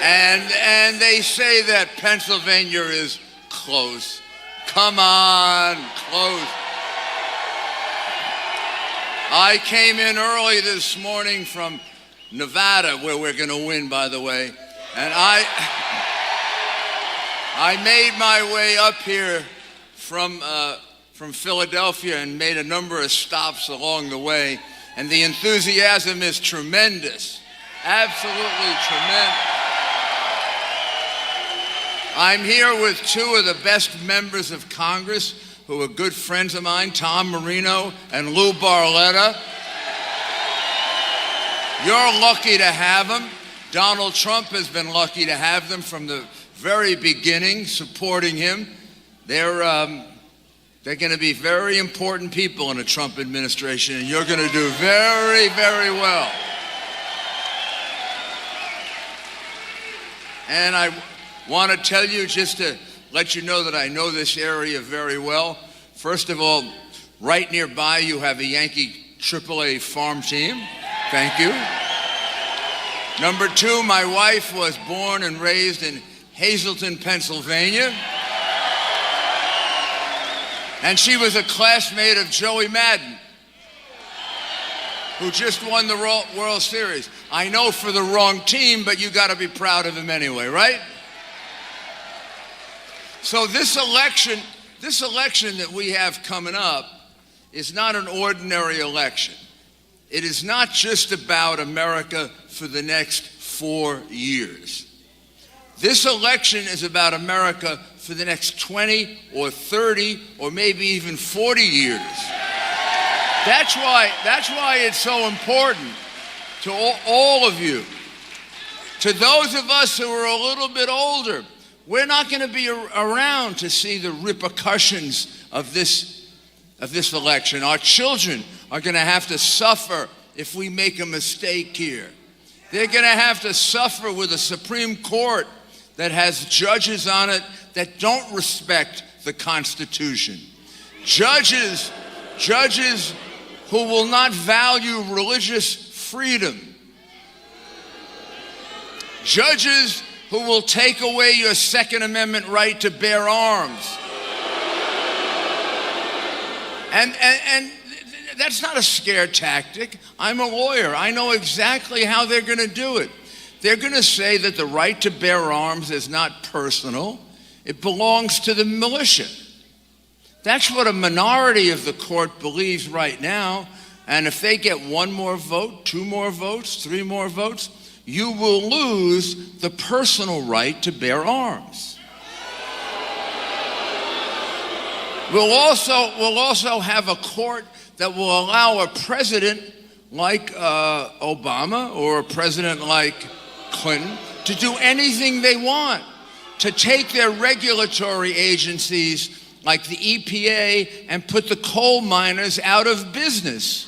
And they say that Pennsylvania is close. Come on, close. I came in early this morning from Nevada, where we're going to win, by the way, and I made my way up here from Philadelphia and made a number of stops along the way, and the enthusiasm is tremendous, absolutely tremendous. I'm here with two of the best members of Congress who are good friends of mine, Tom Marino and Lou Barletta. You're lucky to have them. Donald Trump has been lucky to have them from the very beginning, supporting him. They're going to be very important people in a Trump administration, and you're going to do very, very well. And I want to tell you, just to let you know that I know this area very well. First of all, right nearby you have a Yankee AAA farm team. Thank you. Number two, my wife was born and raised in Hazleton, Pennsylvania. And she was a classmate of Joey Madden, who just won the World Series. I know for the wrong team, but you got to be proud of him anyway, right? So this election that we have coming up is not an ordinary election. It is not just about America for the next 4 years. This election is about America for the next 20 or 30 or maybe even 40 years. That's why it's so important to all of you. To those of us who are a little bit older, we're not going to be around to see the repercussions of this election. Our children are going to have to suffer if we make a mistake here. They're going to have to suffer with a Supreme Court that has judges on it that don't respect the Constitution. Judges who will not value religious freedom. Judges who will take away your Second Amendment right to bear arms. And that's not a scare tactic. I'm a lawyer. I know exactly how they're going to do it. They're going to say that the right to bear arms is not personal. It belongs to the militia. That's what a minority of the court believes right now. And if they get one more vote, two more votes, three more votes, you will lose the personal right to bear arms. We'll also have a court that will allow a president like Obama or a president like Clinton to do anything they want, to take their regulatory agencies like the EPA and put the coal miners out of business.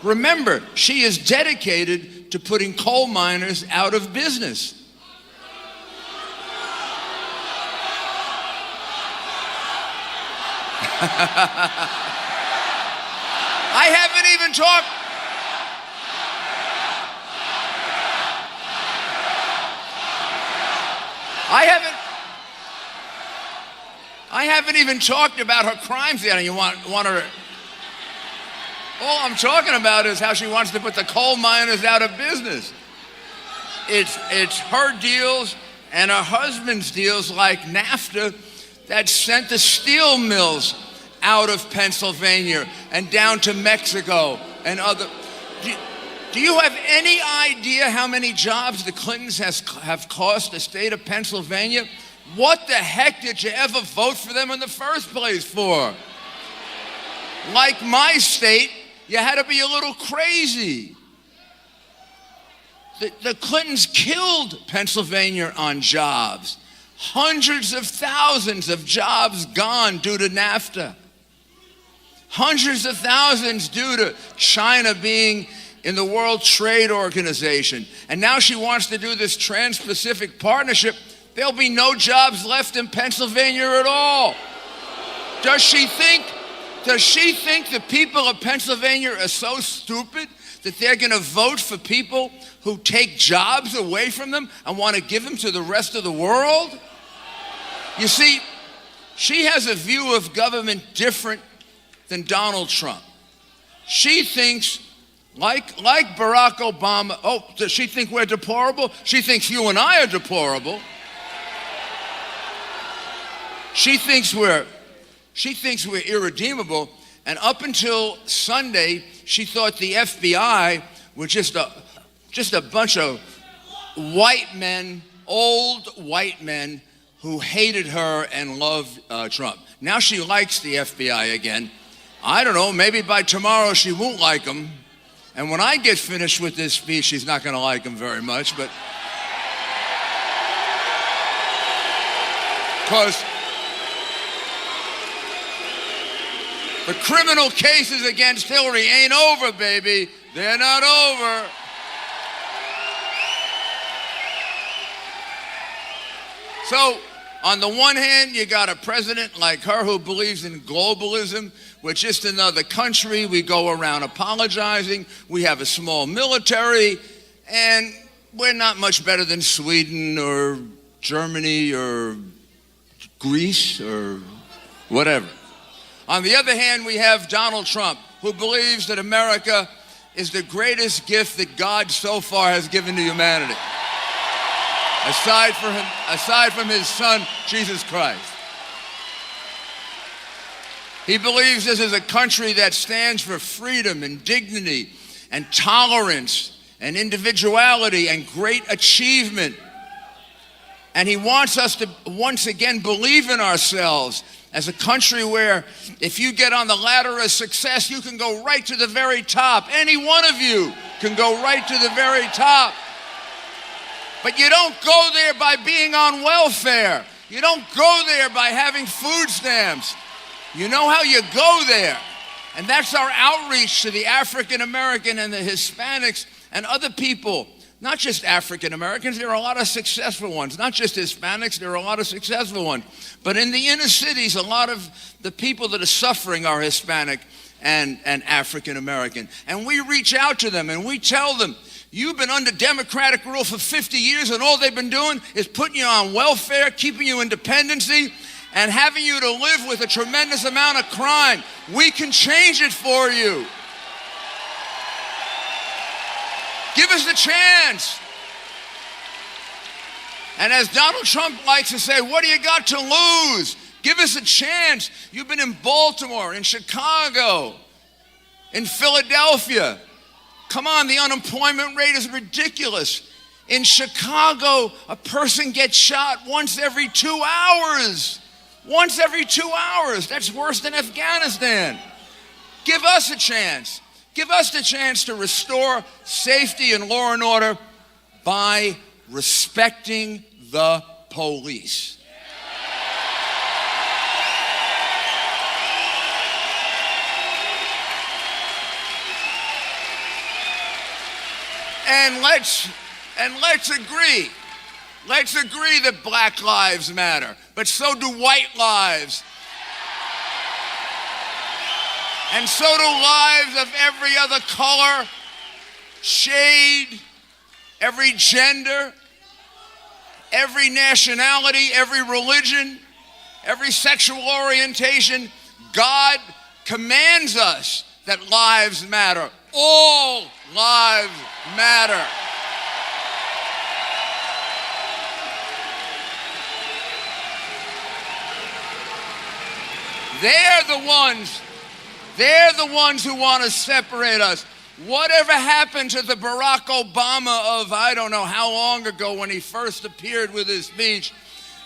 Remember, she is dedicated to putting coal miners out of business. I haven't even talked. I haven't even talked about her crimes yet. And you want her? All I'm talking about is how she wants to put the coal miners out of business. It's her deals and her husband's deals like NAFTA that sent the steel mills out of Pennsylvania and down to Mexico and other. Do you have any idea how many jobs the Clintons have cost the state of Pennsylvania? What the heck did you ever vote for them in the first place for? Like my state, you had to be a little crazy. The Clintons killed Pennsylvania on jobs. Hundreds of thousands of jobs gone due to NAFTA. Hundreds of thousands due to China being in the World Trade Organization. And now she wants to do this Trans-Pacific Partnership. There'll be no jobs left in Pennsylvania at all. Does she think the people of Pennsylvania are so stupid that they're going to vote for people who take jobs away from them and want to give them to the rest of the world? You see, she has a view of government different than Donald Trump. She thinks, like Barack Obama, oh, does she think we're deplorable? She thinks you and I are deplorable. She thinks we're irredeemable. And up until Sunday, she thought the FBI were just a bunch of white men, old white men, who hated her and loved Trump. Now she likes the FBI again. I don't know, maybe by tomorrow she won't like them. And when I get finished with this speech, she's not going to like them very much, but because the criminal cases against Hillary ain't over, baby. They're not over. So, on the one hand, you got a president like her who believes in globalism. We're just another country. We go around apologizing. We have a small military. And we're not much better than Sweden or Germany or Greece or whatever. On the other hand, we have Donald Trump, who believes that America is the greatest gift that God so far has given to humanity. Aside from his son, Jesus Christ. He believes this is a country that stands for freedom and dignity and tolerance and individuality and great achievement. And he wants us to once again believe in ourselves as a country where if you get on the ladder of success, you can go right to the very top. Any one of you can go right to the very top. But you don't go there by being on welfare. You don't go there by having food stamps. You know how you go there. And that's our outreach to the African American and the Hispanics and other people. Not just African Americans, there are a lot of successful ones. Not just Hispanics, there are a lot of successful ones. But in the inner cities, a lot of the people that are suffering are Hispanic and African American. And we reach out to them and we tell them, you've been under Democratic rule for 50 years and all they've been doing is putting you on welfare, keeping you in dependency, and having you to live with a tremendous amount of crime. We can change it for you. Give us the chance. And as Donald Trump likes to say, what do you got to lose? Give us a chance. You've been in Baltimore, in Chicago, in Philadelphia. Come on, the unemployment rate is ridiculous. In Chicago, a person gets shot once every 2 hours. Once every 2 hours. That's worse than Afghanistan. Give us a chance. Give us the chance to restore safety and law and order by respecting the police. And let's agree. Let's agree that black lives matter, but so do white lives. And so do lives of every other color, shade, every gender, every nationality, every religion, every sexual orientation. God commands us that lives matter. All lives matter. They're the ones who want to separate us. Whatever happened to the Barack Obama of I don't know how long ago when he first appeared with his speech?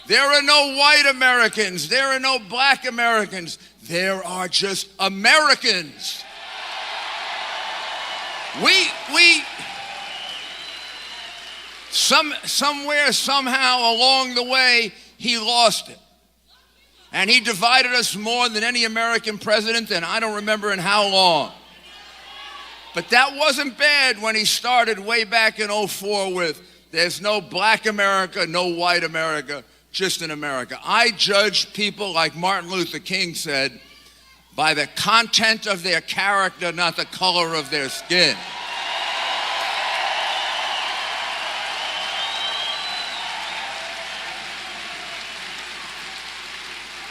There are no white Americans. There are no black Americans. There are just Americans. Somewhere, somehow, along the way, he lost it. And he divided us more than any American president, and I don't remember in how long. But that wasn't bad when he started way back in '04 with, there's no black America, no white America, just in America. I judge people, like Martin Luther King said, by the content of their character, not the color of their skin.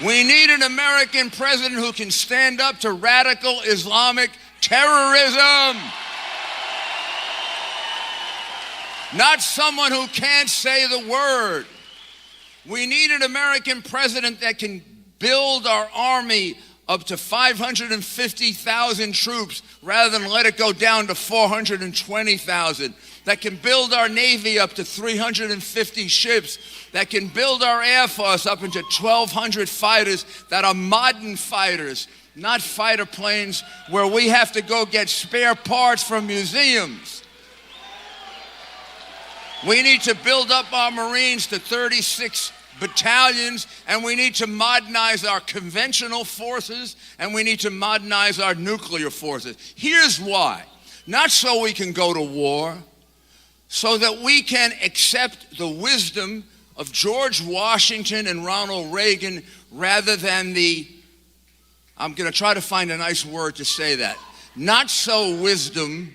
We need an American president who can stand up to radical Islamic terrorism. Not someone who can't say the word. We need an American president that can build our army up to 550,000 troops rather than let it go down to 420,000. That can build our Navy up to 350 ships. That can build our Air Force up into 1,200 fighters that are modern fighters, not fighter planes where we have to go get spare parts from museums. We need to build up our Marines to 36 battalions, and we need to modernize our conventional forces, and we need to modernize our nuclear forces. Here's why. Not so we can go to war, so that we can accept the wisdom of George Washington and Ronald Reagan rather than I'm going to try to find a nice word to say that, not so wisdom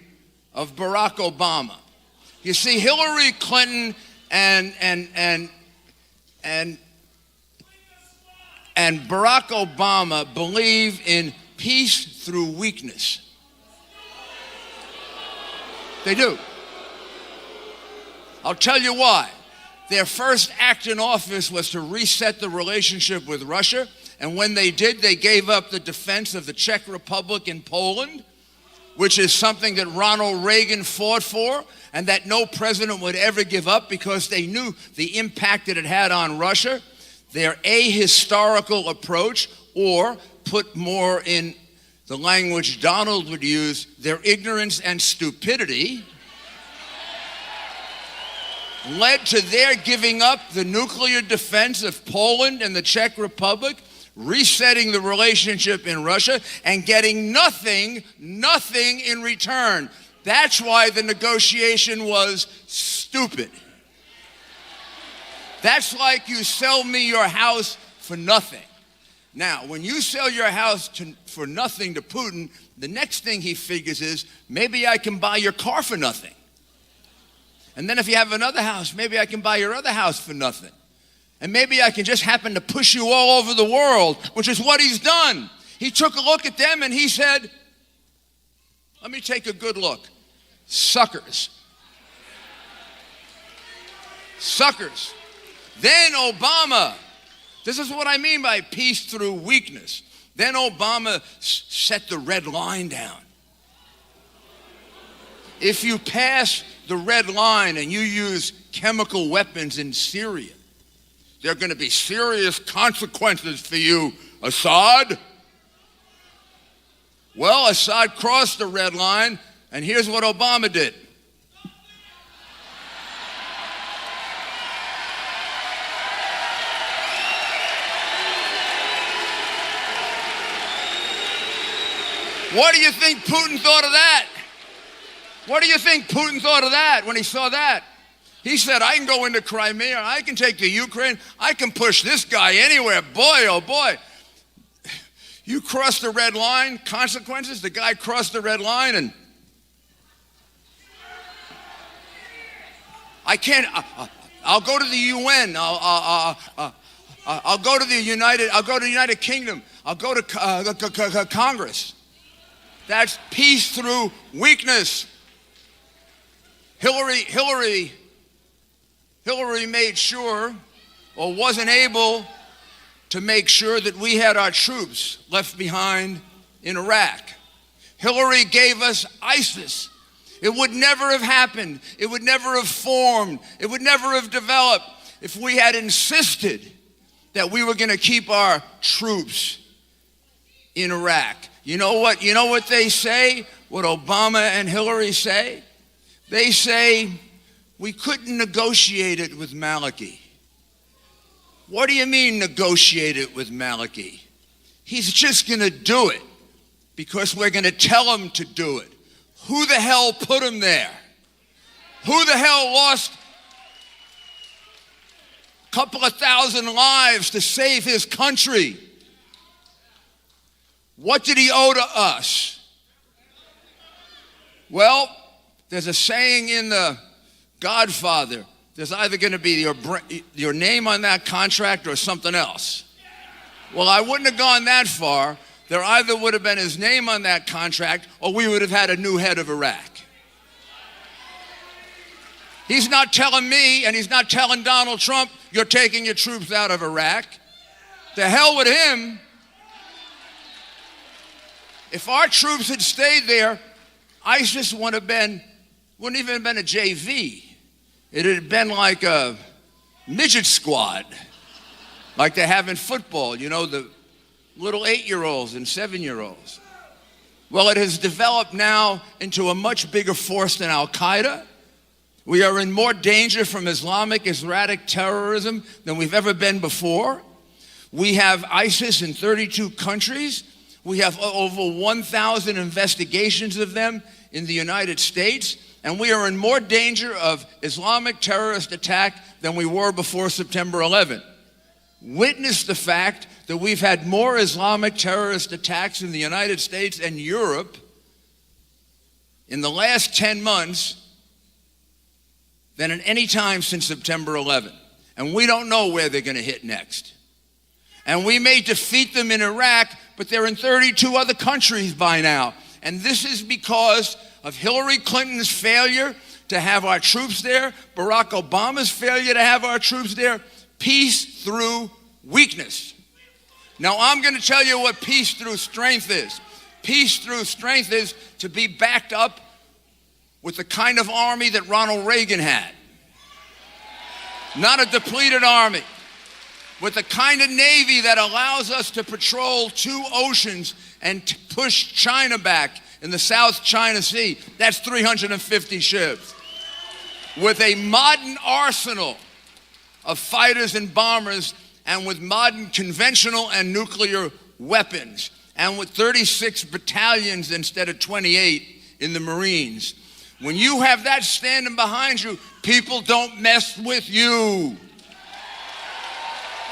of Barack Obama. You see, Hillary Clinton and Barack Obama believe in peace through weakness. They do. I'll tell you why. Their first act in office was to reset the relationship with Russia, and when they did, they gave up the defense of the Czech Republic and Poland, which is something that Ronald Reagan fought for and that no president would ever give up because they knew the impact that it had on Russia. Their ahistorical approach, or put more in the language Donald would use, their ignorance and stupidity, led to their giving up the nuclear defense of Poland and the Czech Republic, resetting the relationship in Russia, and getting nothing in return. That's why the negotiation was stupid. That's like you sell me your house for nothing. Now, when you sell your house for nothing to Putin, the next thing he figures is, maybe I can buy your car for nothing. And then if you have another house, maybe I can buy your other house for nothing. And maybe I can just happen to push you all over the world, which is what he's done. He took a look at them and he said, let me take a good look. Suckers. Suckers. Then Obama, this is what I mean by peace through weakness. Then Obama set the red line down. If you pass the red line and you use chemical weapons in Syria, there are going to be serious consequences for you, Assad. Well, Assad crossed the red line, and here's what Obama did. What do you think Putin thought of that? What do you think Putin thought of that when he saw that? He said, I can go into Crimea, I can take the Ukraine, I can push this guy anywhere. Boy, oh boy. You cross the red line, consequences, the guy crossed the red line, and I can't, I'll go to the UN, I'll go to the United Kingdom, I'll go to Congress. That's peace through weakness. Hillary made sure, or wasn't able to make sure, that we had our troops left behind in Iraq. Hillary gave us ISIS. It would never have happened. It would never have formed. It would never have developed if we had insisted that we were going to keep our troops in Iraq. You know what they say? What Obama and Hillary say? They say, we couldn't negotiate it with Maliki. What do you mean negotiate it with Maliki? He's just going to do it because we're going to tell him to do it. Who the hell put him there? Who the hell lost? couple of thousand lives to save his country. What did he owe to us? Well, there's a saying in The Godfather, there's either going to be your name on that contract or something else. Well, I wouldn't have gone that far. There either would have been his name on that contract or we would have had a new head of Iraq. He's not telling me, and he's not telling Donald Trump, you're taking your troops out of Iraq. The hell with him. If our troops had stayed there, ISIS wouldn't even have been a JV. It had been like a midget squad, like they have in football, you know, the little 8-year-olds and 7-year-olds. Well, it has developed now into a much bigger force than Al-Qaeda. We are in more danger from Islamic erratic terrorism than we've ever been before. We have ISIS in 32 countries. We have over 1,000 investigations of them in the United States. And we are in more danger of Islamic terrorist attack than we were before September 11. Witness the fact that we've had more Islamic terrorist attacks in the United States and Europe in the last 10 months than at any time since September 11. And we don't know where they're going to hit next. And we may defeat them in Iraq, but they're in 32 other countries by now. And this is because of Hillary Clinton's failure to have our troops there, Barack Obama's failure to have our troops there, peace through weakness. Now, I'm going to tell you what peace through strength is. Peace through strength is to be backed up with the kind of army that Ronald Reagan had. Not a depleted army. With the kind of Navy that allows us to patrol 2 oceans and push China back in the South China Sea. That's 350 ships. With a modern arsenal of fighters and bombers, and with modern conventional and nuclear weapons, and with 36 battalions instead of 28 in the Marines. When you have that standing behind you, people don't mess with you.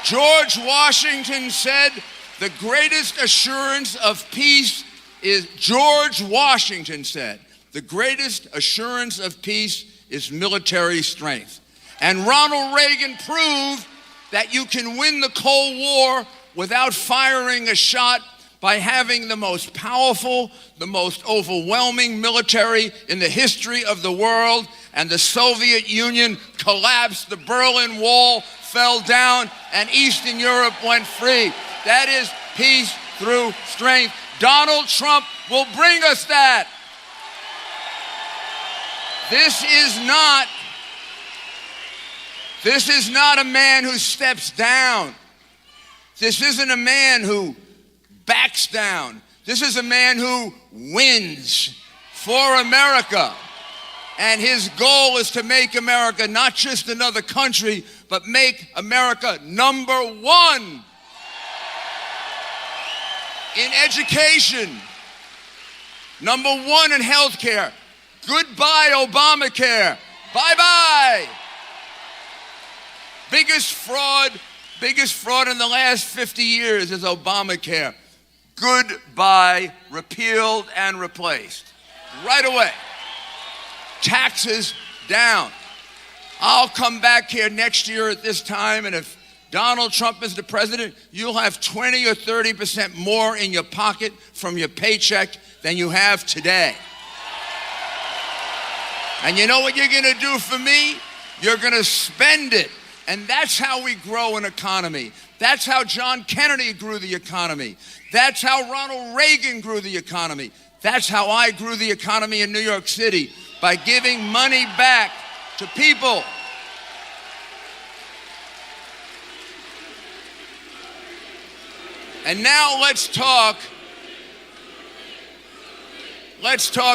George Washington said the greatest assurance of peace is, George Washington said, the greatest assurance of peace is military strength. And Ronald Reagan proved that you can win the Cold War without firing a shot by having the most powerful, the most overwhelming military in the history of the world. And the Soviet Union collapsed, the Berlin Wall fell down, and Eastern Europe went free. That is peace through strength. Donald Trump will bring us that. This is not a man who steps down. This isn't a man who backs down. This is a man who wins for America. And his goal is to make America not just another country, but make America number 1 in education, number 1 in healthcare. Goodbye, Obamacare. Bye-bye. Biggest fraud in the last 50 years is Obamacare. Goodbye, repealed and replaced. Right away. Taxes down. I'll come back here next year at this time, and if Donald Trump is the president, you'll have 20 or 30% more in your pocket from your paycheck than you have today. And you know what you're going to do for me? You're going to spend it. And that's how we grow an economy. That's how John Kennedy grew the economy. That's how Ronald Reagan grew the economy. That's how I grew the economy in New York City, by giving money back to people. And now let's talk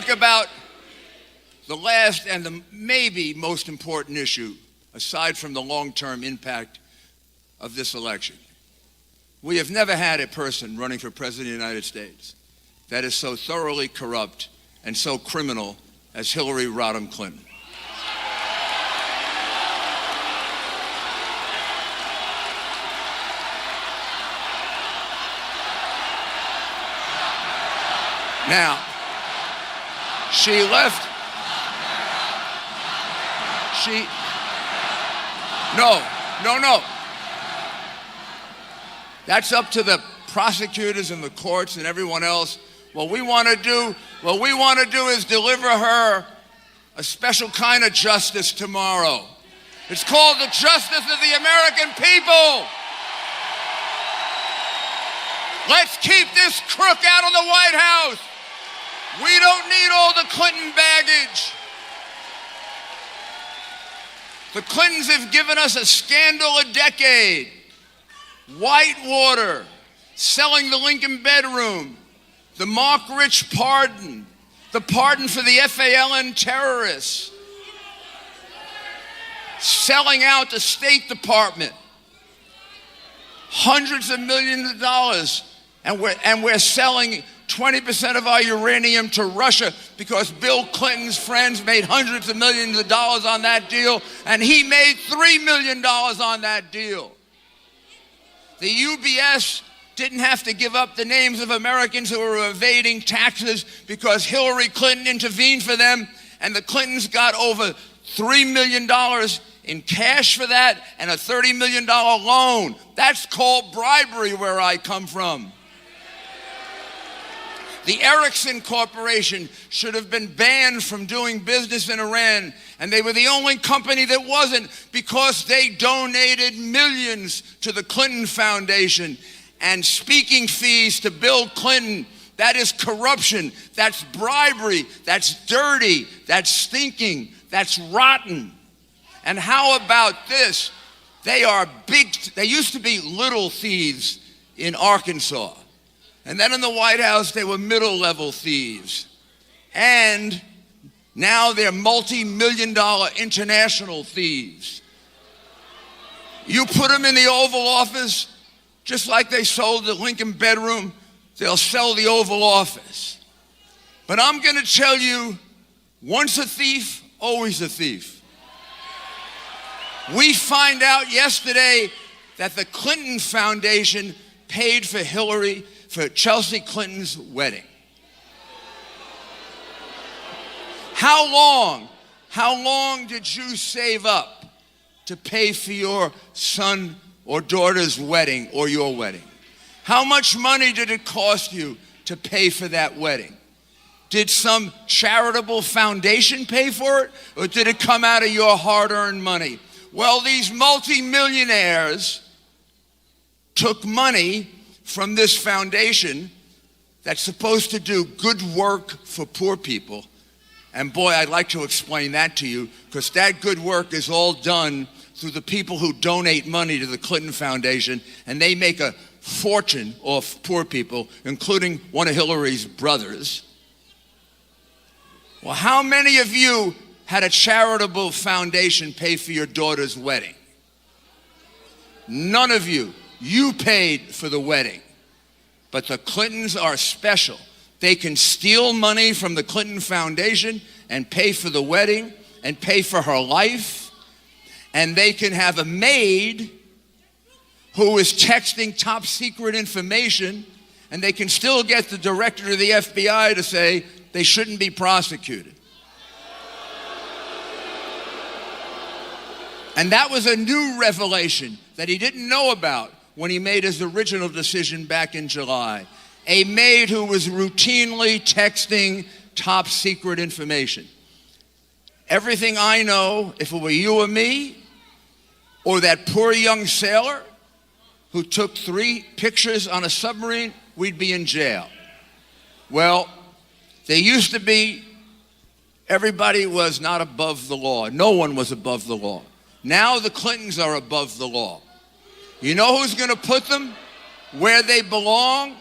about the last and the maybe most important issue, aside from the long-term impact of this election. We have never had a person running for president of the United States that is so thoroughly corrupt and so criminal as Hillary Rodham Clinton. Now, she left. No. That's up to the prosecutors and the courts and everyone else. What we want to do is deliver her a special kind of justice tomorrow. It's called the justice of the American people. Let's keep this crook out of the White House. We don't need all the Clinton baggage. The Clintons have given us a scandal a decade. Whitewater, selling the Lincoln bedroom, the Mark Rich pardon, the pardon for the FALN terrorists, selling out the State Department, hundreds of millions of dollars, and we're selling 20% of our uranium to Russia because Bill Clinton's friends made hundreds of millions of dollars on that deal, and he made $3 million on that deal. The UBS didn't have to give up the names of Americans who were evading taxes because Hillary Clinton intervened for them, and the Clintons got over $3 million in cash for that and a $30 million loan. That's called bribery where I come from. The Ericsson Corporation should have been banned from doing business in Iran, and they were the only company that wasn't because they donated millions to the Clinton Foundation and speaking fees to Bill Clinton. That is corruption. That's bribery. That's dirty. That's stinking. That's rotten. And how about this? They used to be little thieves in Arkansas. And then in the White House, they were middle-level thieves. And now they're multi-million-dollar international thieves. You put them in the Oval Office, just like they sold the Lincoln bedroom, they'll sell the Oval Office. But I'm going to tell you, once a thief, always a thief. We find out yesterday that the Clinton Foundation paid for for Chelsea Clinton's wedding. How long did you save up to pay for your son or daughter's wedding or your wedding? How much money did it cost you to pay for that wedding? Did some charitable foundation pay for it, or did it come out of your hard-earned money? Well, these multimillionaires took money from this foundation that's supposed to do good work for poor people. And boy, I'd like to explain that to you, because that good work is all done through the people who donate money to the Clinton Foundation, and they make a fortune off poor people, including one of Hillary's brothers. Well, how many of you had a charitable foundation pay for your daughter's wedding? None of you. You paid for the wedding. But the Clintons are special. They can steal money from the Clinton Foundation and pay for the wedding and pay for her life. And they can have a maid who is texting top secret information, and they can still get the director of the FBI to say they shouldn't be prosecuted. And that was a new revelation that he didn't know about when he made his original decision back in July. A maid who was routinely texting top secret information. Everything I know, if it were you or me, or that poor young sailor who took 3 pictures on a submarine, we'd be in jail. Well, they used to be, everybody was not above the law. No one was above the law. Now the Clintons are above the law. You know who's going to put them where they belong?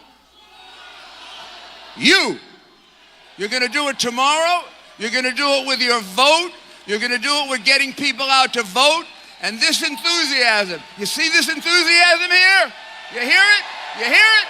You. You're going to do it tomorrow. You're going to do it with your vote. You're going to do it with getting people out to vote. And this enthusiasm, you see this enthusiasm here? You hear it? You hear it?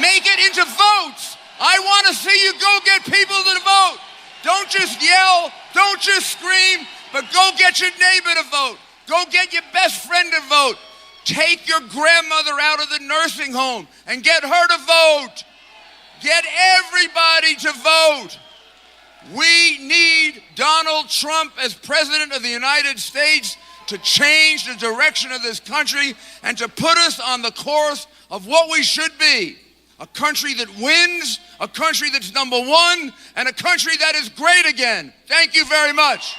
Make it into votes. I want to see you go get people to vote. Don't just yell. Don't just scream. But go get your neighbor to vote. Go get your best friend to vote. Take your grandmother out of the nursing home and get her to vote. Get everybody to vote. We need Donald Trump as President of the United States to change the direction of this country and to put us on the course of what we should be. A country that wins, a country that's number one, and a country that is great again. Thank you very much.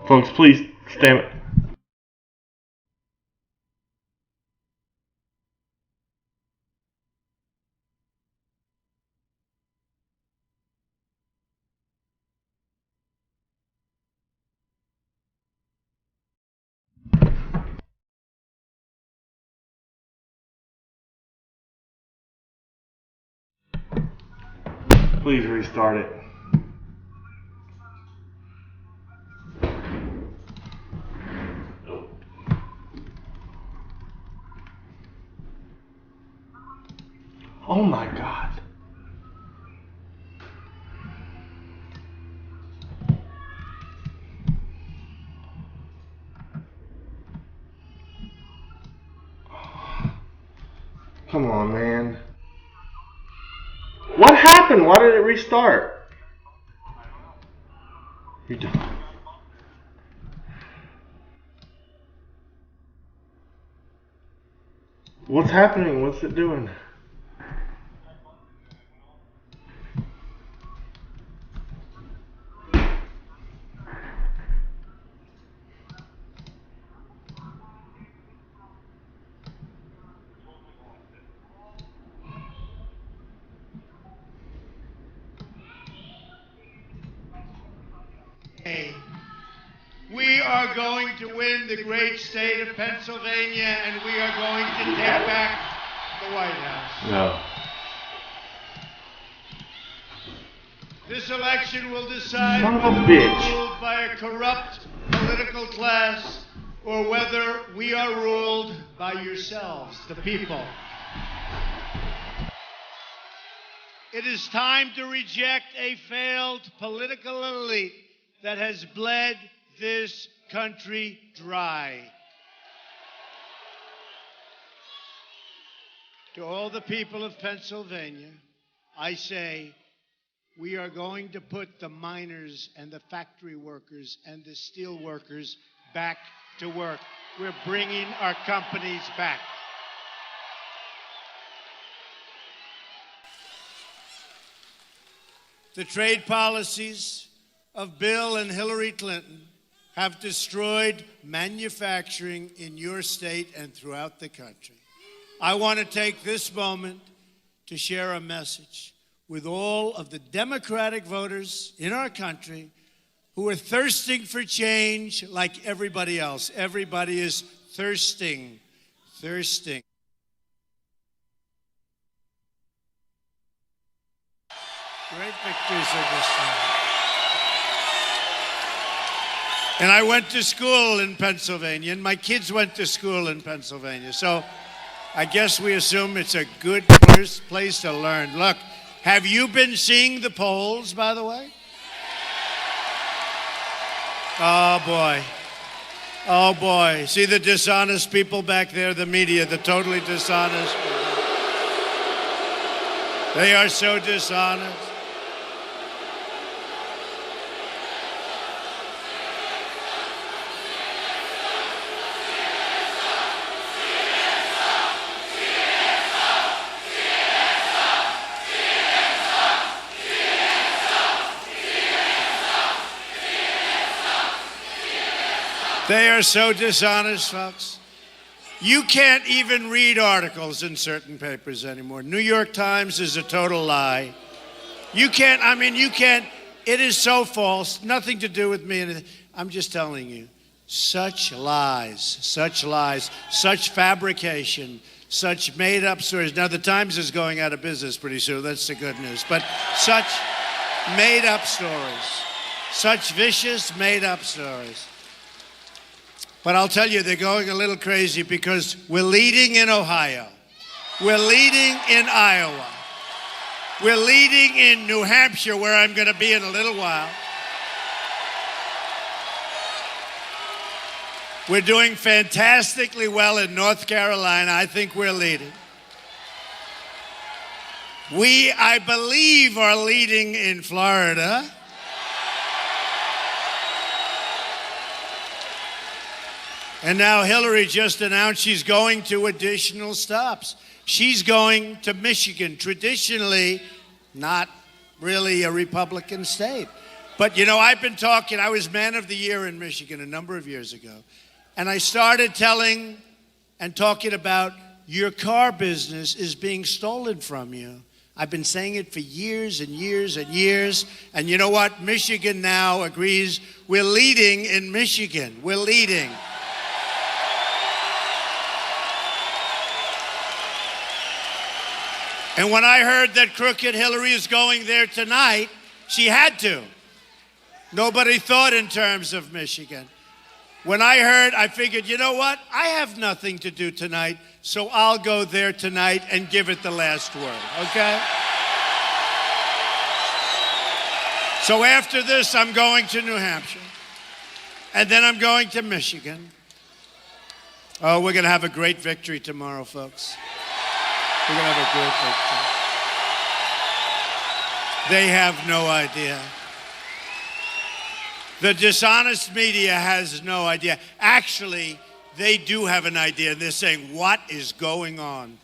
Folks, please stand. Please restart it. Oh my God. Come on, man. What happened? Why did it restart? You do. What's happening? What's it doing? We are going to win the great state of Pennsylvania, and we are going to take back the White House. No. This election will decide Son of a whether bitch. we're ruled by a corrupt political class or whether we are ruled by yourselves, the people. It is time to reject a failed political elite that has bled this country dry. To all the people of Pennsylvania, I say, we are going to put the miners and the factory workers and the steel workers back to work. We're bringing our companies back. The trade policies of Bill and Hillary Clinton have destroyed manufacturing in your state and throughout the country. I want to take this moment to share a message with all of the Democratic voters in our country who are thirsting for change like everybody else. Everybody is thirsting. Great victories are this time. And I went to school in Pennsylvania, and my kids went to school in Pennsylvania. So I guess we assume it's a good place to learn. Look, have you been seeing the polls, by the way? Oh, boy. Oh, boy. See the dishonest people back there, the media, the totally dishonest people. They are so dishonest. They are so dishonest, folks. You can't even read articles in certain papers anymore. New York Times is a total lie. You can't, it is so false, nothing to do with me. I'm just telling you, such lies, such fabrication, such made-up stories. Now, the Times is going out of business pretty soon. That's the good news. But such made-up stories, such vicious made-up stories. But I'll tell you, they're going a little crazy because we're leading in Ohio. We're leading in Iowa. We're leading in New Hampshire, where I'm going to be in a little while. We're doing fantastically well in North Carolina. I think we're leading. We, I believe, are leading in Florida. And now Hillary just announced she's going to additional stops. She's going to Michigan, traditionally not really a Republican state. But, you know, I've been talking, I was Man of the Year in Michigan a number of years ago. And I started telling and talking about your car business is being stolen from you. I've been saying it for years and years and years. And you know what? Michigan now agrees. We're leading in Michigan. We're leading. And when I heard that crooked Hillary is going there tonight, she had to. Nobody thought in terms of Michigan. When I heard, I figured, you know what? I have nothing to do tonight, so I'll go there tonight and give it the last word, okay? So after this, I'm going to New Hampshire. And then I'm going to Michigan. Oh, we're going to have a great victory tomorrow, folks. We're going to have a great victory. They have no idea. The dishonest media has no idea. Actually, they do have an idea. They're saying, what is going on?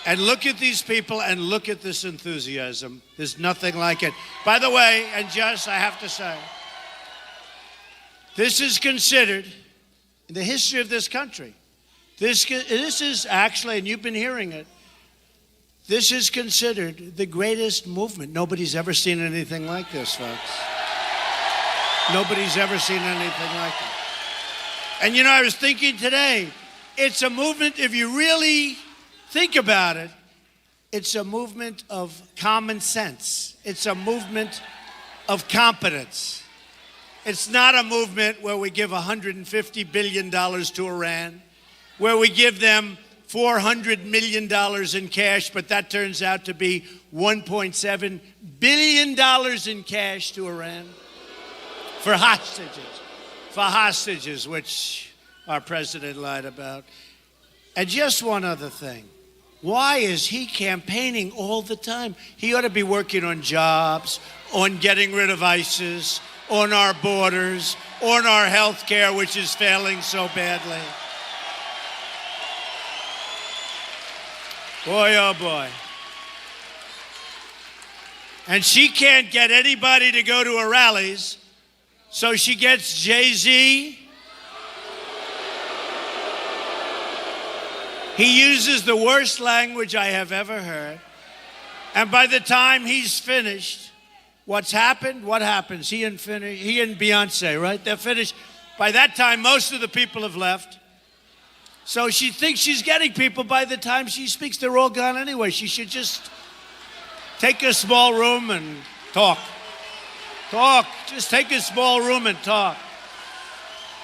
And look at these people and look at this enthusiasm. There's nothing like it. By the way, and just, I have to say, this is considered, in the history of this country, this is actually, and you've been hearing it, this is considered the greatest movement. Nobody's ever seen anything like this, folks. Nobody's ever seen anything like it. And you know, I was thinking today, it's a movement, if you really think about it, it's a movement of common sense. It's a movement of competence. It's not a movement where we give $150 billion to Iran, where we give them $400 million in cash, but that turns out to be $1.7 billion in cash to Iran for hostages, which our president lied about. And just one other thing. Why is he campaigning all the time? He ought to be working on jobs, on getting rid of ISIS, on our borders, on our health care, which is failing so badly. Boy, oh boy. And she can't get anybody to go to her rallies, so she gets Jay-Z. He uses the worst language I have ever heard. And by the time he's finished, what's happened? What happens? He and Beyonce, right? They're finished. By that time, most of the people have left. So she thinks she's getting people. By the time she speaks, they're all gone anyway. She should just take a small room and talk. Talk. Just take a small room and talk.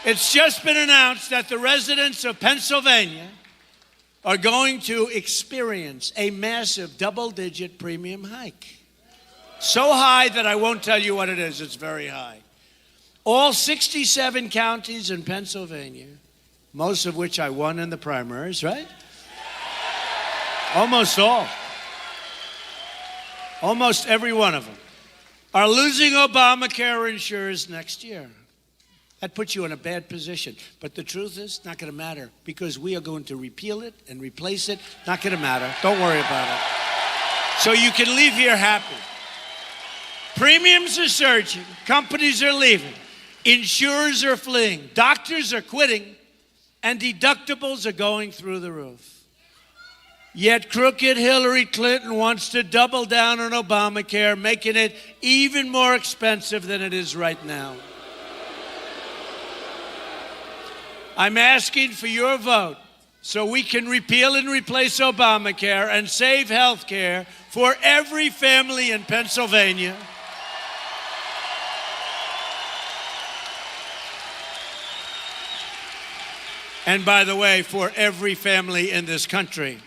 It's just been announced that the residents of Pennsylvania are going to experience a massive double-digit premium hike. So high that I won't tell you what it is. It's very high. All 67 counties in Pennsylvania, most of which I won in the primaries, right? Almost all. Almost every one of them are losing Obamacare insurers next year. That puts you in a bad position. But the truth is, not going to matter because we are going to repeal it and replace it. Not going to matter. Don't worry about it. So you can leave here happy. Premiums are surging. Companies are leaving. Insurers are fleeing. Doctors are quitting. And deductibles are going through the roof. Yet crooked Hillary Clinton wants to double down on Obamacare, making it even more expensive than it is right now. I'm asking for your vote so we can repeal and replace Obamacare and save health care for every family in Pennsylvania. And by the way, for every family in this country.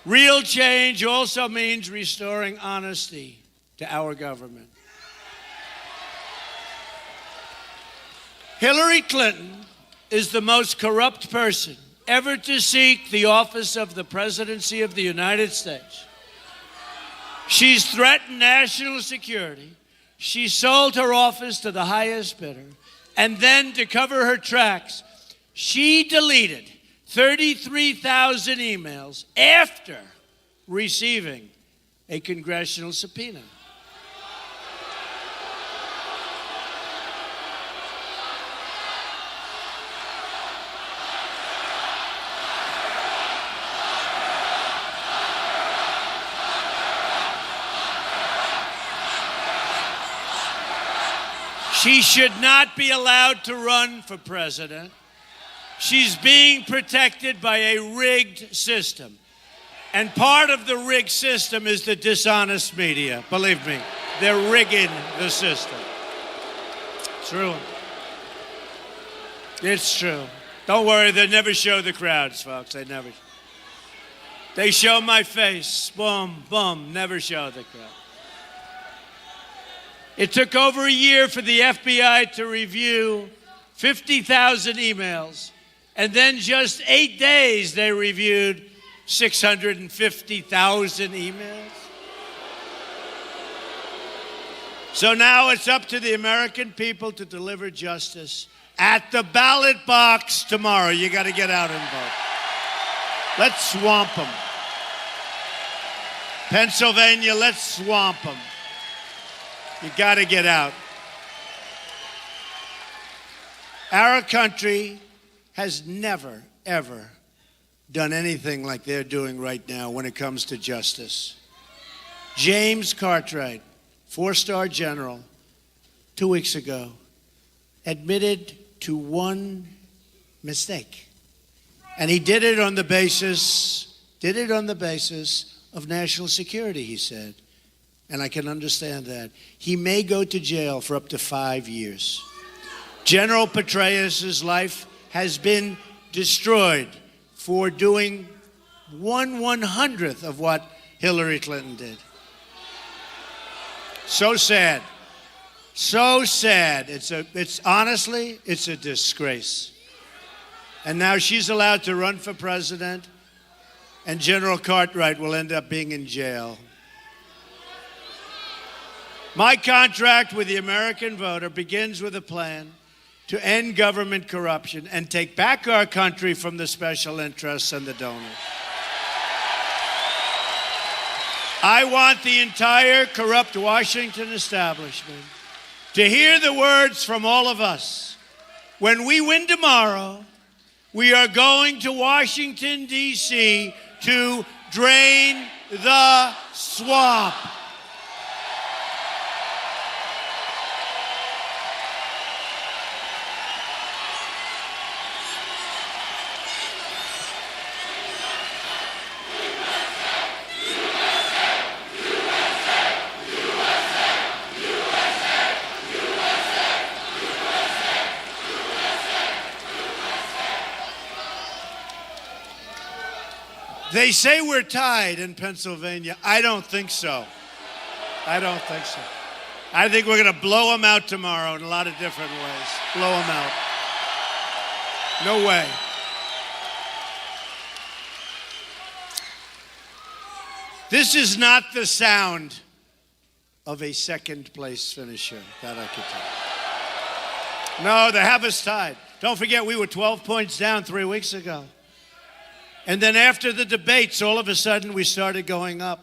Real change also means restoring honesty to our government. Hillary Clinton is the most corrupt person ever to seek the office of the presidency of the United States. She's threatened national security. She sold her office to the highest bidder. And then to cover her tracks, she deleted 33,000 emails after receiving a congressional subpoena. She should not be allowed to run for president. She's being protected by a rigged system. And part of the rigged system is the dishonest media. Believe me, they're rigging the system. True. It's true. Don't worry, they never show the crowds, folks. They never. They show my face. Boom, boom, never show the crowd. It took over a year for the FBI to review 50,000 emails. And then just 8 days, they reviewed 650,000 emails. So now it's up to the American people to deliver justice at the ballot box tomorrow. You got to get out and vote. Let's swamp them. Pennsylvania, let's swamp them. You got to get out. Our country has never, ever done anything like they're doing right now when it comes to justice. James Cartwright, 4-star general, 2 weeks ago, admitted to one mistake. And he did it on the basis of national security, he said. And I can understand that. He may go to jail for up to 5 years. General Petraeus' life has been destroyed for doing 1/100th of what Hillary Clinton did. So sad. So sad. Honestly, it's a disgrace. And now she's allowed to run for president, and General Cartwright will end up being in jail. My contract with the American voter begins with a plan to end government corruption and take back our country from the special interests and the donors. I want the entire corrupt Washington establishment to hear the words from all of us. When we win tomorrow, we are going to Washington, D.C. to drain the swamp. They say we're tied in Pennsylvania. I don't think so. I don't think so. I think we're going to blow them out tomorrow in a lot of different ways. Blow them out. No way. This is not the sound of a second place finisher, that I can tell. No, they have us tied. Don't forget, we were 12 points down 3 weeks ago. And then after the debates, all of a sudden, we started going up.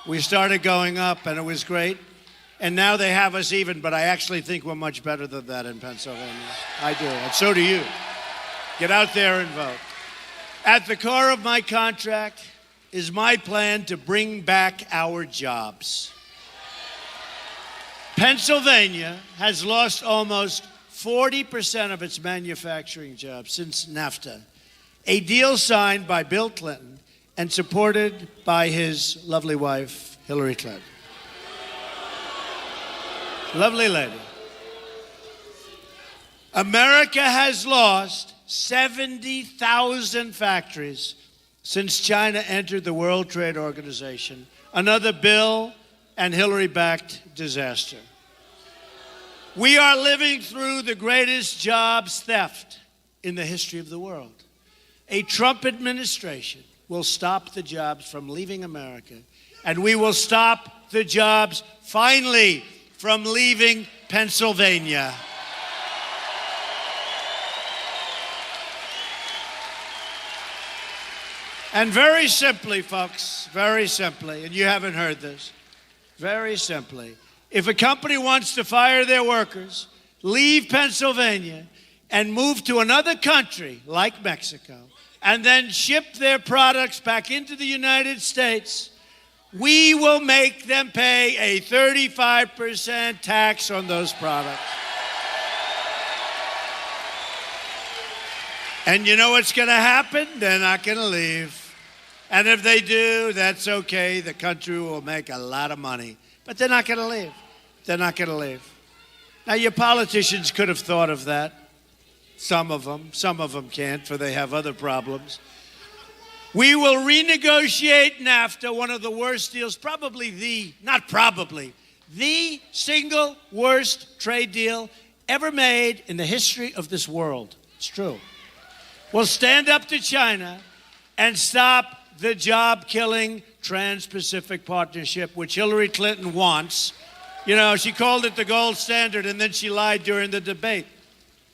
We started going up, and it was great. And now they have us even, but I actually think we're much better than that in Pennsylvania. I do, and so do you. Get out there and vote. At the core of my contract is my plan to bring back our jobs. Pennsylvania has lost almost 40% of its manufacturing jobs since NAFTA, a deal signed by Bill Clinton and supported by his lovely wife, Hillary Clinton. Lovely lady. America has lost 70,000 factories since China entered the World Trade Organization, another Bill and Hillary-backed disaster. We are living through the greatest jobs theft in the history of the world. A Trump administration will stop the jobs from leaving America, and we will stop the jobs, finally, from leaving Pennsylvania. And very simply, folks, very simply, and you haven't heard this, very simply, if a company wants to fire their workers, leave Pennsylvania, and move to another country like Mexico, and then ship their products back into the United States, we will make them pay a 35% tax on those products. And you know what's going to happen? They're not going to leave. And if they do, that's okay. The country will make a lot of money. But they're not going to leave. They're not going to leave. Now, your politicians could have thought of that. Some of them can't, for they have other problems. We will renegotiate NAFTA, one of the worst deals, the single worst trade deal ever made in the history of this world. It's true. We'll stand up to China and stop the job-killing Trans-Pacific Partnership, which Hillary Clinton wants. You know, she called it the gold standard, and then she lied during the debate.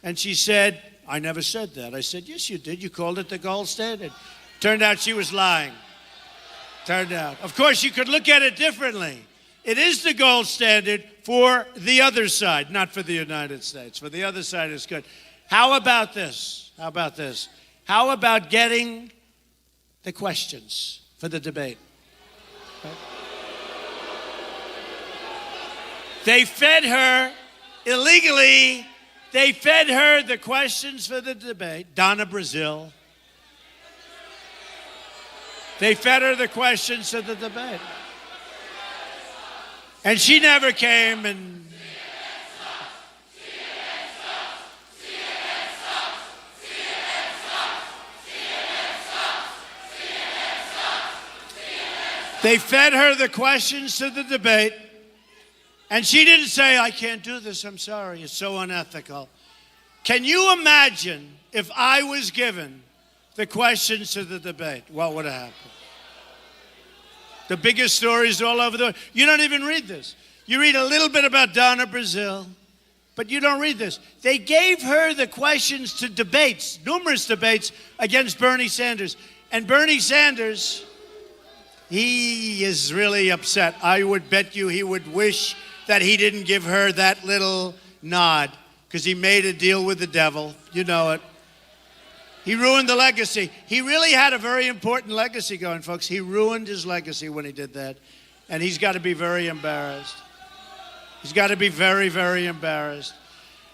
And she said, I never said that. I said, yes, you did. You called it the gold standard. Turned out she was lying. Turned out. Of course, you could look at it differently. It is the gold standard for the other side, not for the United States. For the other side, it's good. How about this? How about this? How about getting the questions for the debate? Right? They fed her illegally. They fed her the questions for the debate. Donna Brazile. They fed her the questions for the debate. And she never came and... They fed her the questions to the debate, and she didn't say, I can't do this, I'm sorry, it's so unethical. Can you imagine if I was given the questions to the debate? What would have happened? The biggest stories all over the world. You don't even read this. You read a little bit about Donna Brazile, but you don't read this. They gave her the questions to debates, numerous debates against Bernie Sanders. And Bernie Sanders... he is really upset. I would bet you he would wish that he didn't give her that little nod because he made a deal with the devil. You know it. He ruined the legacy. He really had a very important legacy going, folks. He ruined his legacy when he did that. And he's got to be very embarrassed. He's got to be very, very embarrassed.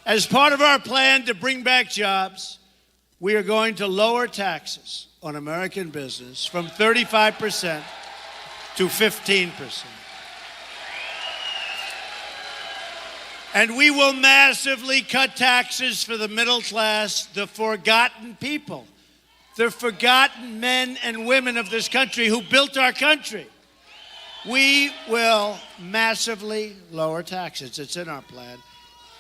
As part of our plan to bring back jobs, we are going to lower taxes on American business from 35% to 15%. And we will massively cut taxes for the middle class, the forgotten people, the forgotten men and women of this country who built our country. We will massively lower taxes. It's in our plan.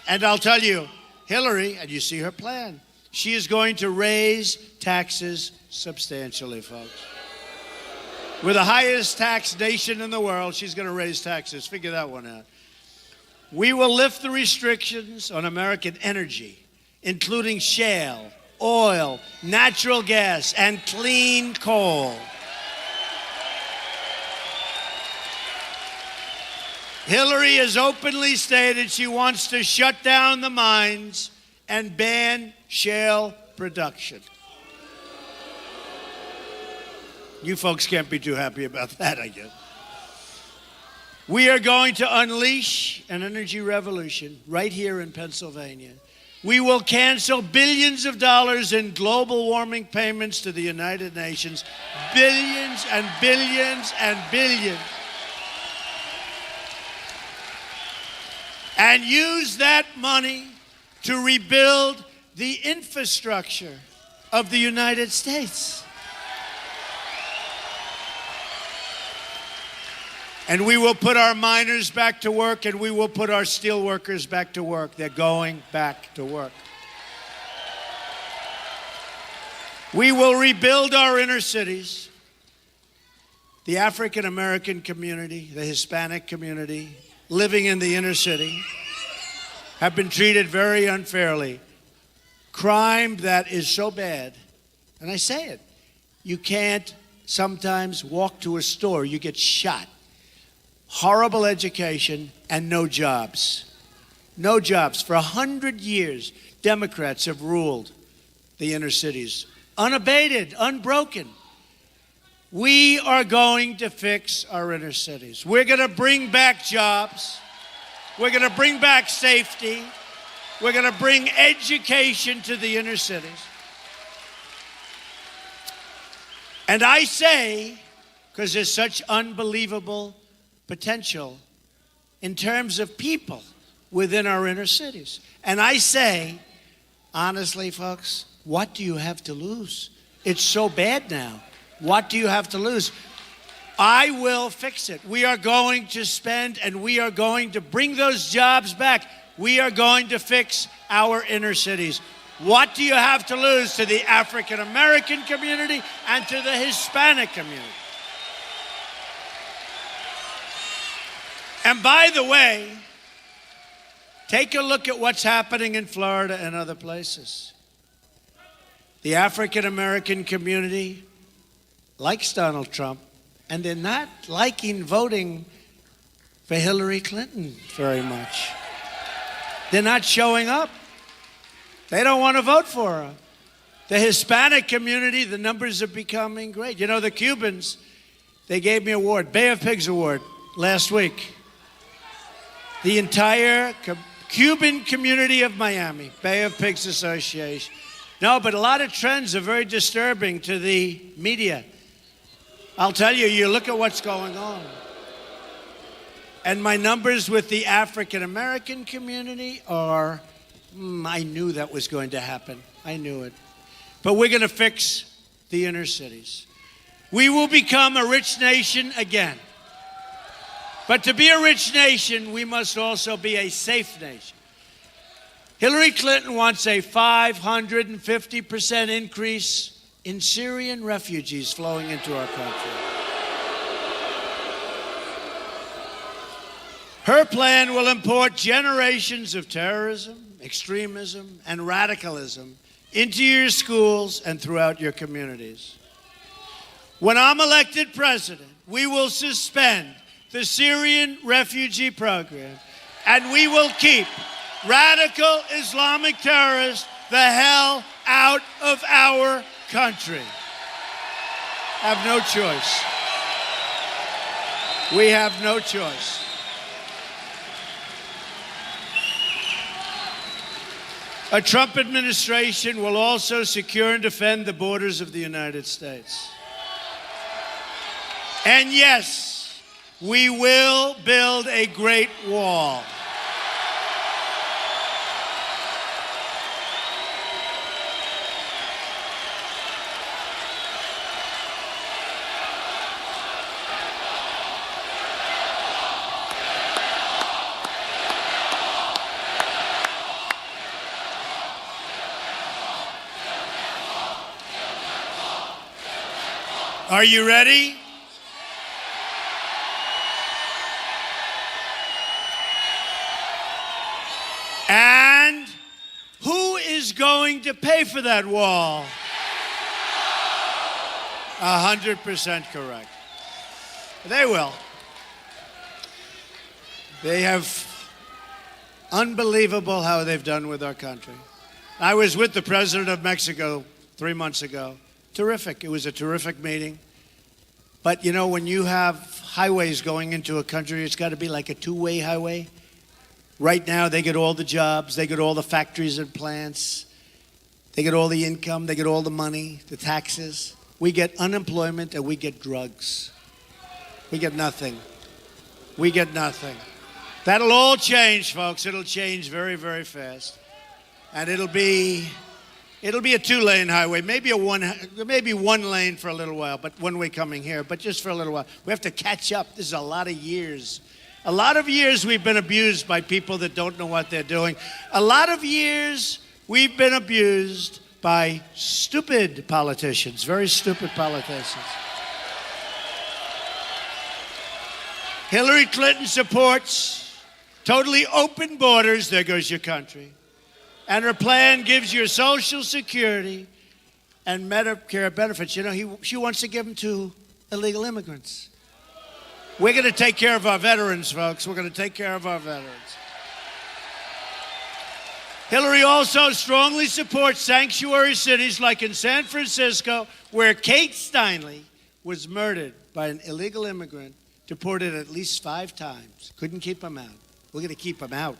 And I'll tell you, Hillary, and you see her plan, she is going to raise taxes substantially, folks. We're the highest tax nation in the world. She's going to raise taxes. Figure that one out. We will lift the restrictions on American energy, including shale, oil, natural gas, and clean coal. Hillary has openly stated she wants to shut down the mines and ban shale production. You folks can't be too happy about that, I guess. We are going to unleash an energy revolution right here in Pennsylvania. We will cancel billions of dollars in global warming payments to the United Nations. Billions and billions and billions. And use that money to rebuild the infrastructure of the United States. And we will put our miners back to work, and we will put our steel workers back to work. They're going back to work. We will rebuild our inner cities. The African American community, the Hispanic community, living in the inner city, have been treated very unfairly. Crime that is so bad, and I say it, you can't sometimes walk to a store, you get shot. Horrible education and no jobs. No jobs. For 100 years, Democrats have ruled the inner cities. Unabated, unbroken. We are going to fix our inner cities. We're going to bring back jobs. We're going to bring back safety. We're going to bring education to the inner cities. And I say, because there's such unbelievable potential in terms of people within our inner cities. And I say, honestly, folks, what do you have to lose? It's so bad now. What do you have to lose? I will fix it. We are going to spend, and we are going to bring those jobs back. We are going to fix our inner cities. What do you have to lose to the African American community and to the Hispanic community? And by the way, take a look at what's happening in Florida and other places. The African American community likes Donald Trump, and they're not liking voting for Hillary Clinton very much. They're not showing up. They don't want to vote for her. The Hispanic community, the numbers are becoming great. You know, the Cubans, they gave me an award, Bay of Pigs Award, last week. The entire Cuban community of Miami, Bay of Pigs Association. No, but a lot of trends are very disturbing to the media. I'll tell you, you look at what's going on. And my numbers with the African American community are, I knew that was going to happen. I knew it. But we're going to fix the inner cities. We will become a rich nation again. But to be a rich nation, we must also be a safe nation. Hillary Clinton wants a 550% increase in Syrian refugees flowing into our country. Her plan will import generations of terrorism, extremism, and radicalism into your schools and throughout your communities. When I'm elected president, we will suspend the Syrian refugee program, and we will keep radical Islamic terrorists the hell out of our country. Have no choice. We have no choice. A Trump administration will also secure and defend the borders of the United States. And yes, we will build a great wall. Are you ready? And who is going to pay for that wall? 100% correct. They will. They have unbelievable how they've done with our country. I was with the president of Mexico 3 months ago. Terrific. It was a terrific meeting. But, you know, when you have highways going into a country, it's got to be like a two-way highway. Right now, they get all the jobs. They get all the factories and plants. They get all the income. They get all the money, the taxes. We get unemployment and we get drugs. We get nothing. We get nothing. That'll all change, folks. It'll change very, very fast. And it'll be a two-lane highway, maybe one lane for a little while, but one way coming here, but just for a little while. We have to catch up. This is a lot of years. A lot of years we've been abused by people that don't know what they're doing. A lot of years we've been abused by stupid politicians, very stupid politicians. Hillary Clinton supports totally open borders. There goes your country. And her plan gives you Social Security and Medicare benefits. You know, she wants to give them to illegal immigrants. We're going to take care of our veterans, folks. We're going to take care of our veterans. Hillary also strongly supports sanctuary cities like in San Francisco, where Kate Steinle was murdered by an illegal immigrant, deported at least 5 times. Couldn't keep him out. We're going to keep him out.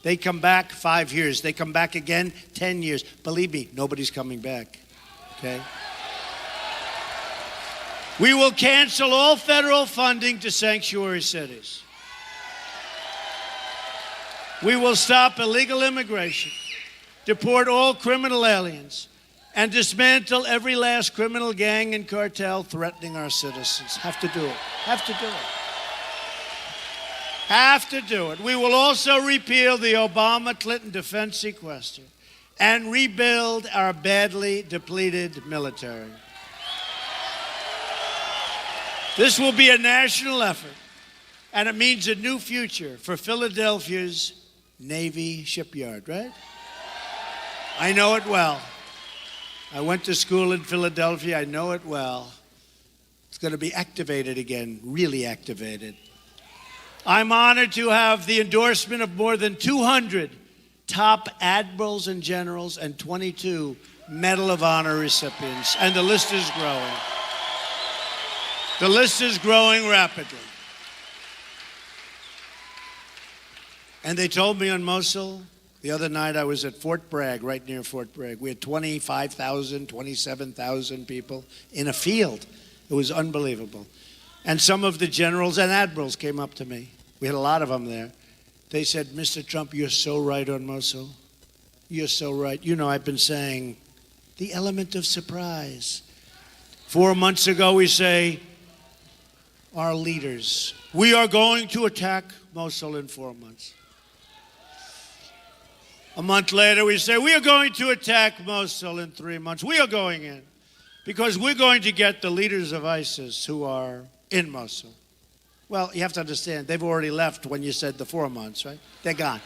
They come back 5 years. They come back again 10 years. Believe me, nobody's coming back. Okay? We will cancel all federal funding to sanctuary cities. We will stop illegal immigration, deport all criminal aliens, and dismantle every last criminal gang and cartel threatening our citizens. Have to do it. Have to do it. Have to do it. We will also repeal the Obama-Clinton defense sequester and rebuild our badly depleted military. This will be a national effort, and it means a new future for Philadelphia's Navy shipyard, right? I know it well. I went to school in Philadelphia. I know it well. It's going to be activated again, really activated. I'm honored to have the endorsement of more than 200 top admirals and generals and 22 Medal of Honor recipients. And the list is growing. The list is growing rapidly. And they told me on Mosul, the other night I was at Fort Bragg, right near Fort Bragg. We had 25,000, 27,000 people in a field. It was unbelievable. And some of the generals and admirals came up to me. We had a lot of them there. They said, Mr. Trump, you're so right on Mosul. You're so right. You know, I've been saying the element of surprise. 4 months ago, we say, our leaders, we are going to attack Mosul in 4 months. A month later, we say, we are going to attack Mosul in 3 months. We are going in because we're going to get the leaders of ISIS who are in Mosul. Well, you have to understand, they've already left when you said the 4 months, right? They're gone.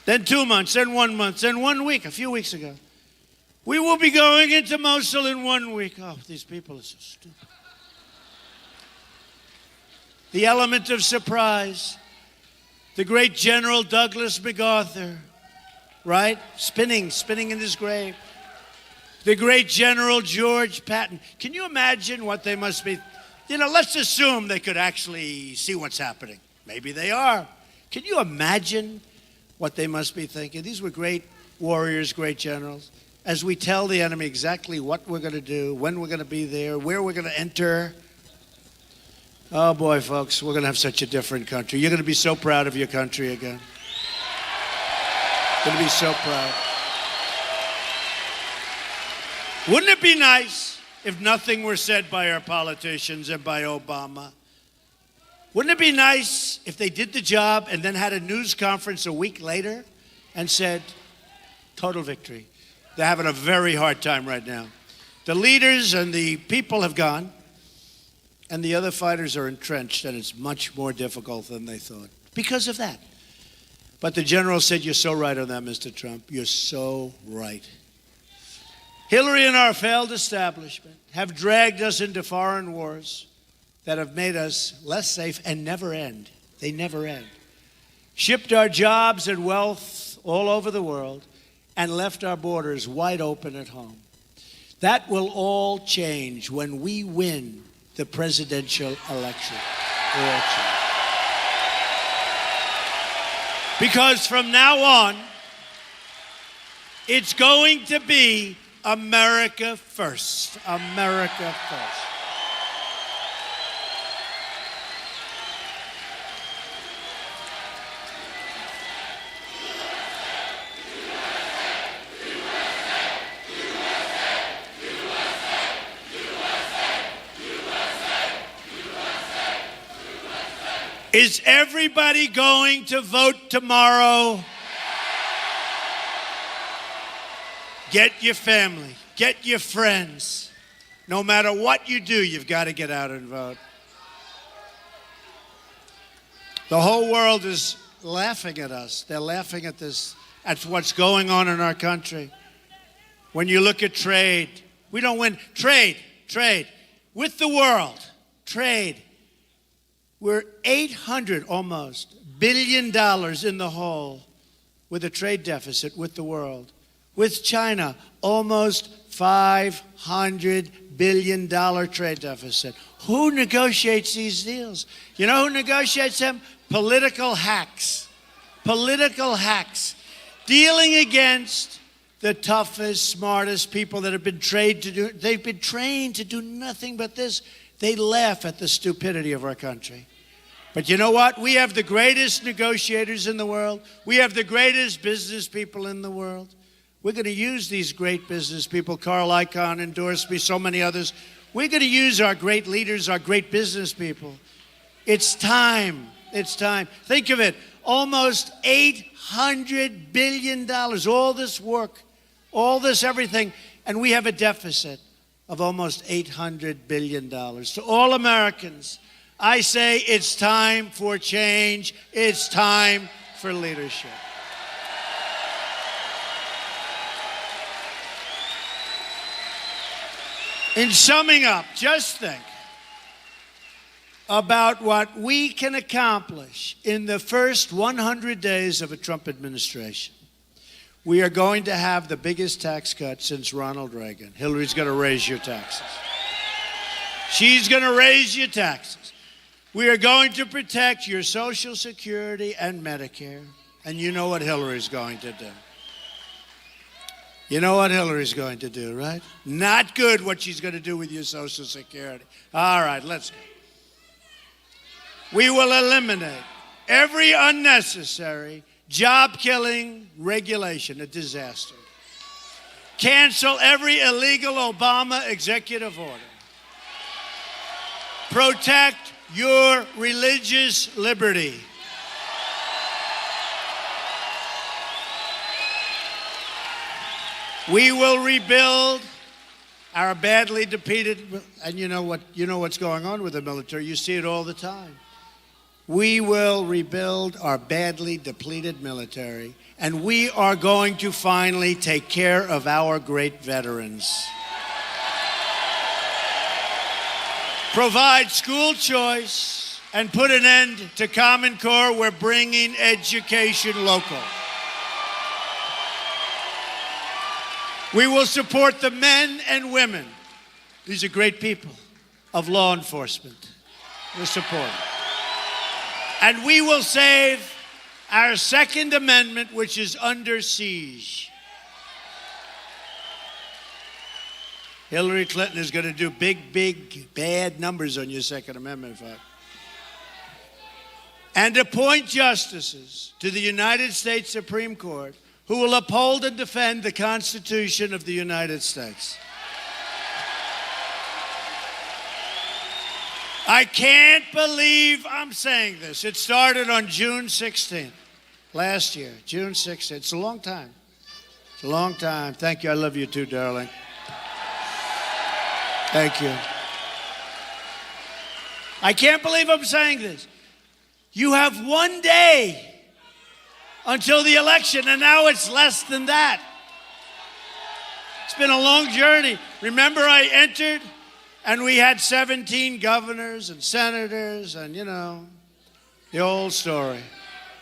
Then 2 months, then 1 month, then 1 week, a few weeks ago. We will be going into Mosul in 1 week. Oh, these people are so stupid. The element of surprise. The great General Douglas MacArthur, right? Spinning in his grave. The great General George Patton. Can you imagine what they must be? You know, let's assume they could actually see what's happening. Maybe they are. Can you imagine what they must be thinking? These were great warriors, great generals. As we tell the enemy exactly what we're going to do, when we're going to be there, where we're going to enter. Oh boy, folks, we're going to have such a different country. You're going to be so proud of your country again. Going to be so proud. Wouldn't it be nice if nothing were said by our politicians and by Obama? Wouldn't it be nice if they did the job and then had a news conference a week later and said, total victory? They're having a very hard time right now. The leaders and the people have gone, and the other fighters are entrenched, and it's much more difficult than they thought because of that. But the general said, you're so right on that, Mr. Trump. You're so right. Hillary and our failed establishment have dragged us into foreign wars that have made us less safe and never end. They never end. Shipped our jobs and wealth all over the world and left our borders wide open at home. That will all change when we win the presidential election. Because from now on, it's going to be America first. America first. Is everybody going to vote tomorrow? Get your family, get your friends. No matter what you do, you've got to get out and vote. The whole world is laughing at us. They're laughing at this, at what's going on in our country. When you look at trade, we don't win. Trade with the world. Trade. We're $800 almost billion in the hole with a trade deficit with the world. With China, almost $500 billion trade deficit. Who negotiates these deals? You know who negotiates them? Political hacks. Political hacks. Dealing against the toughest, smartest people that have been trained to do. They've been trained to do nothing but this. They laugh at the stupidity of our country. But you know what? We have the greatest negotiators in the world. We have the greatest business people in the world. We're going to use these great business people. Carl Icahn endorsed me, so many others. We're going to use our great leaders, our great business people. It's time. It's time. Think of it. almost $800 billion, all this work, all this everything, and we have a deficit of almost $800 billion. To all Americans, I say it's time for change. It's time for leadership. In summing up, just think about what we can accomplish in the first 100 days of a Trump administration. We are going to have the biggest tax cut since Ronald Reagan. Hillary's going to raise your taxes. She's going to raise your taxes. We are going to protect your Social Security and Medicare. And you know what Hillary's going to do. You know what Hillary's going to do, right? Not good what she's going to do with your Social Security. All right, let's go. We will eliminate every unnecessary job-killing regulation, a disaster. Cancel every illegal Obama executive order. Protect your religious liberty. We will rebuild our badly depleted, and you know what's going on with the military. You see it all the time. We will rebuild our badly depleted military, and we are going to finally take care of our great veterans. Provide school choice and put an end to Common Core. We're bringing education local. We will support the men and women. These are great people of law enforcement. We'll support them. And we will save our Second Amendment, which is under siege. Hillary Clinton is going to do big, bad numbers on your Second Amendment vote. And appoint justices to the United States Supreme Court who will uphold and defend the Constitution of the United States. I can't believe I'm saying this. It started on June 16th, last year, June 16th. It's a long time. It's a long time. Thank you. I love you too, darling. Thank you. I can't believe I'm saying this. You have one day until the election, and now it's less than that. It's been a long journey. Remember, I entered, and we had 17 governors and senators, and, you know, the old story.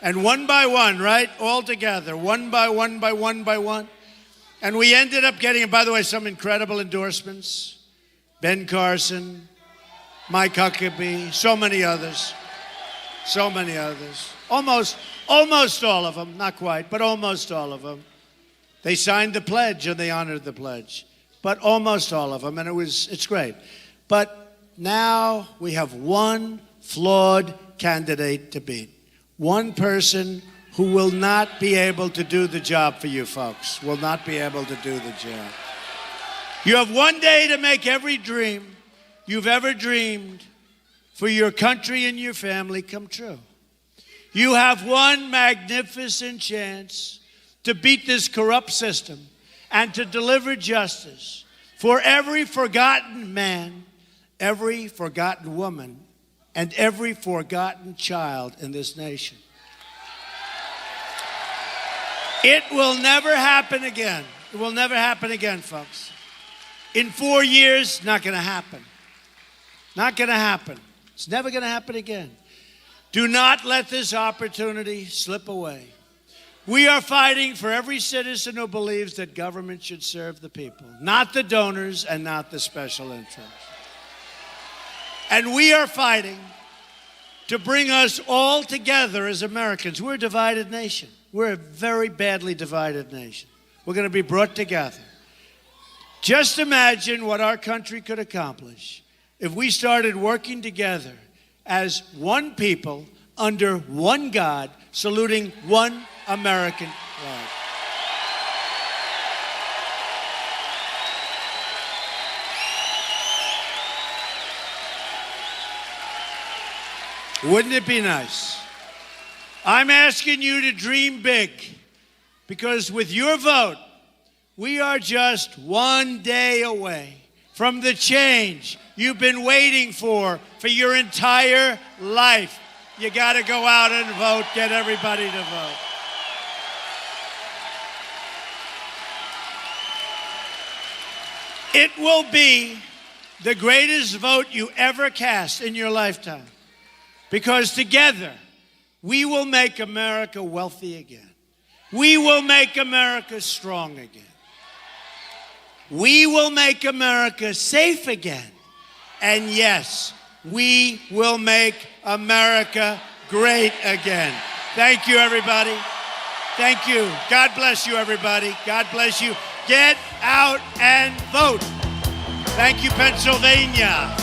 And one by one, right, all together, one by one by one by one. And we ended up getting, and by the way, some incredible endorsements. Ben Carson, Mike Huckabee, so many others. So many others. Almost all of them, not quite, but almost all of them. They signed the pledge and they honored the pledge. But almost all of them, and it's great. But now we have one flawed candidate to beat. One person who will not be able to do the job for you folks, will not be able to do the job. You have one day to make every dream you've ever dreamed for your country and your family come true. You have one magnificent chance to beat this corrupt system and to deliver justice for every forgotten man, every forgotten woman, and every forgotten child in this nation. It will never happen again. It will never happen again, folks. In 4 years, not going to happen. Not going to happen. It's never going to happen again. Do not let this opportunity slip away. We are fighting for every citizen who believes that government should serve the people, not the donors and not the special interests. And we are fighting to bring us all together as Americans. We're a divided nation. We're a very badly divided nation. We're going to be brought together. Just imagine what our country could accomplish if we started working together as one people under one God, saluting one American flag. Wouldn't it be nice? I'm asking you to dream big, because with your vote, we are just one day away from the change you've been waiting for your entire life. You got to go out and vote. Get everybody to vote. It will be the greatest vote you ever cast in your lifetime, because together we will make America wealthy again. We will make America strong again. We will make America safe again. And yes, we will make America great again. Thank you, everybody. Thank you. God bless you, everybody. God bless you. Get out and vote. Thank you, Pennsylvania.